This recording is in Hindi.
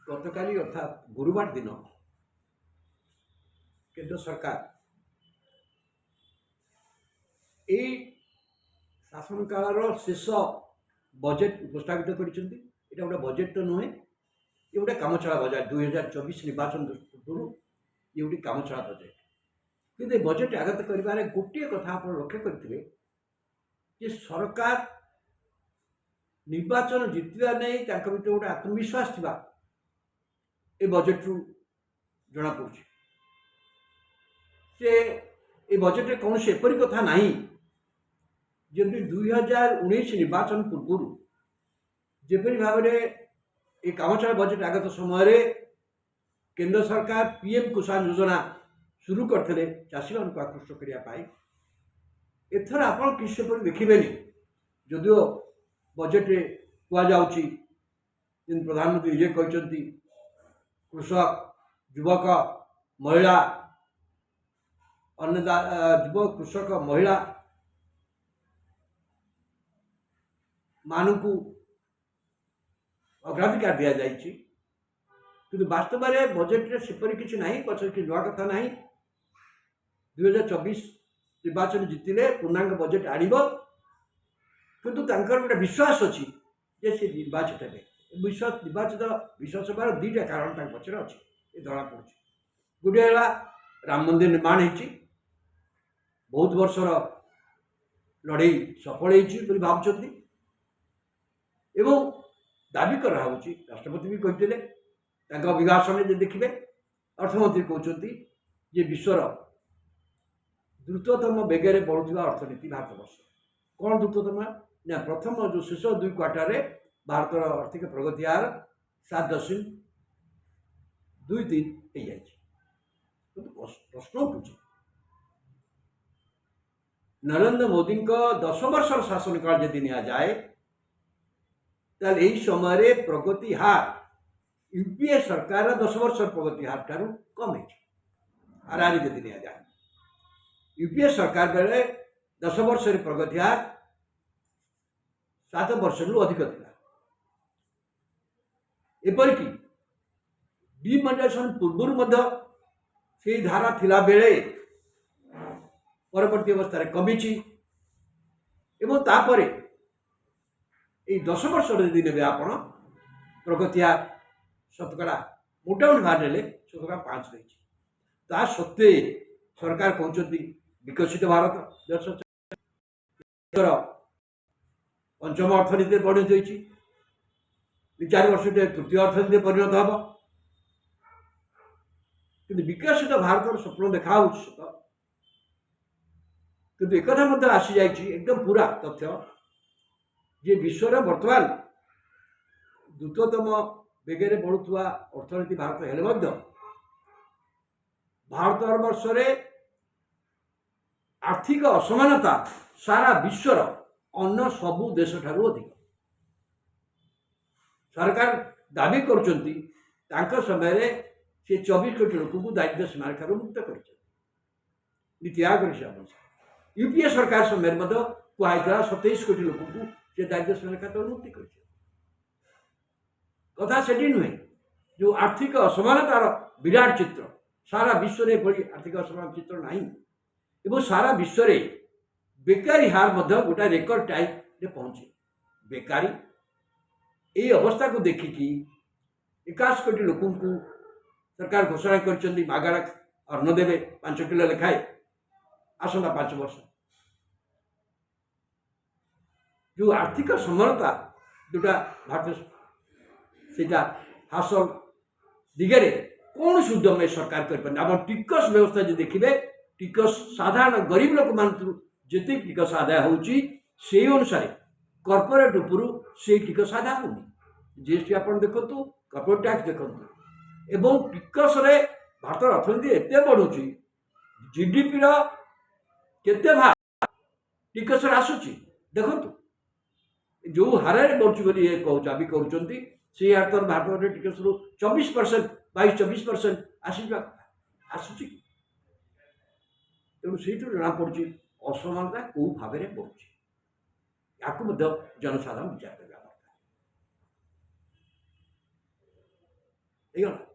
गतकाली अर्थात गुरुवार दिन केंद्र सरकार यही शासन कालर शेष बजेट उपस्थापित कर गोटे बजेट तो नुहे ये गोटे कामचला बजेट 2024 निर्वाचन पूर्व ये गोटे कामचला बजेट कि बजेट आगत कर गोटे कथा आप लक्ष्य करते सरकार निर्वाचन जितवा नहीं भर गोटे आत्मविश्वास थी ए बजेट रु जना पड़ी से ए बजेट कौन से एपरी कथा नहीं जमी 2019 निर्वाचन पूर्व जेपरी भाव में ये कामचला बजेट आगत समय केंद्र सरकार पीएम किसान योजना शुरू करते चाषी मान को आकृष्ट करने एथर आप किसी देखिए जदिव बजेट कहुच्छी प्रधानमंत्री ये कहते कृषक युवक महिला अन्नदा युवक कृषक महिला मानू अग्राधिकार दि जाए कि वास्तव में बजेट सेपरी किसी ना पचर कि नुआ कथा ना 2024 निर्वाचन जितिले पूर्णांग बजेट आणव किंतु गोटे विश्वास अच्छी जे से निर्वाचित है विश्वास निर्वाचित विश्वास होबार दुईटा कारण पचर अच्छी धरा पड़ी गोटे है राम मंदिर निर्माण हो बहुत वर्षर लड़ई सफल हो भावुं एवं दाबी कराऊँगी राष्ट्रपति भी कहते अभिभाषण देखिए अर्थमंत्री कहते ये विश्वर द्रुततम बेगे बढ़ुवा अर्थनीति भारतवर्ष कौन द्रुततम ना प्रथम जो शेष 2 क्वार्टर भारतर आर्थिक प्रगति हार 7.23 हो जाए प्रश्न उठू नरेंद्र मोदी 10 वर्ष शासन काल यदि नि जाए ताल यही समय प्रगति हार यूपीए सरकार 10 वर्ष प्रगति हार ठार कम हाराहारी यदि नि जाए यूपीए सरकार बेले 10 वर्ष प्रगति हार 7 वर्ष रु अधिक था एपरिक डिमोनेटाइजेशन पूर्व से धारा थिला बेले परवर्ती अवस्था कमी एवं तापर ये 10 वर्ष यदि ने आप प्रगति हार शतकड़ा मोटामोटी बाहर ने शतकड़ा 5 रही ता सत्वे सरकार कहते विकसित भारत देश पंचम अर्थनीति परिणत हो 4 वर्ष तृतीय अर्थनीति परिणत हम कि विकसित भारत स्वप्न देखा सत कि एक आसी जा एकदम पूरा तथ्य जे विश्वर बर्तमान द्रुततम बेगे बढ़ुवा अर्थनीति भारत हेले भारतवर्ष आर्थिक असमानता सारा विश्वर अन्य सबू देश ठारू अधिक सरकार दाबी कर समय से 24 कोटी लोक दारिद्र्य सीमारेखार मुक्त कर नीति आयोग हिसाब से यूपीए सरकार समय कहला 27 कोटी लोक से दारिद्र्य सीमारेखा तले मुक्ति कर कथा से नुहे जो आर्थिक असमानतार विराट चित्र सारा विश्व में आर्थिक असमान चित्र ना एवं सारा विश्व में बेकारी हार गोटा रेकर्ड टाइम पहुंचे बेकारी ये अवस्था को देखिकी 51 कोटी लोक सरकार घोषणा कर मागणा अन्न देवे 5 किलो लेखाए आसंता 5 वर्ष जो आर्थिक समानता जोटा भारत से हासिल दिगरे कौन उद्यम सरकार कर टिकस व्यवस्था जो देखिए टिकस साधारण गरीब लोक मान जिते टिकस आदाय होती अनुसार कॉर्पोरेट उपरू से टिकस आदाय होनी जीएसटी आप देखु कॉर्पोरेट टैक्स देखु एवं टिकस भारत अर्थनीति एत बढ़ुची जीडीपी केते भाग टिकस आसूची देखु जो हारे बढ़ुची बोली ये दाबी करुँच से हार तो भारत टिकस रु 24% 22-24% आसूची तेणु से जना पड़ी असमानता कौ भाव में बढ़ुची या जनसाधारण विचार करवा दरकार।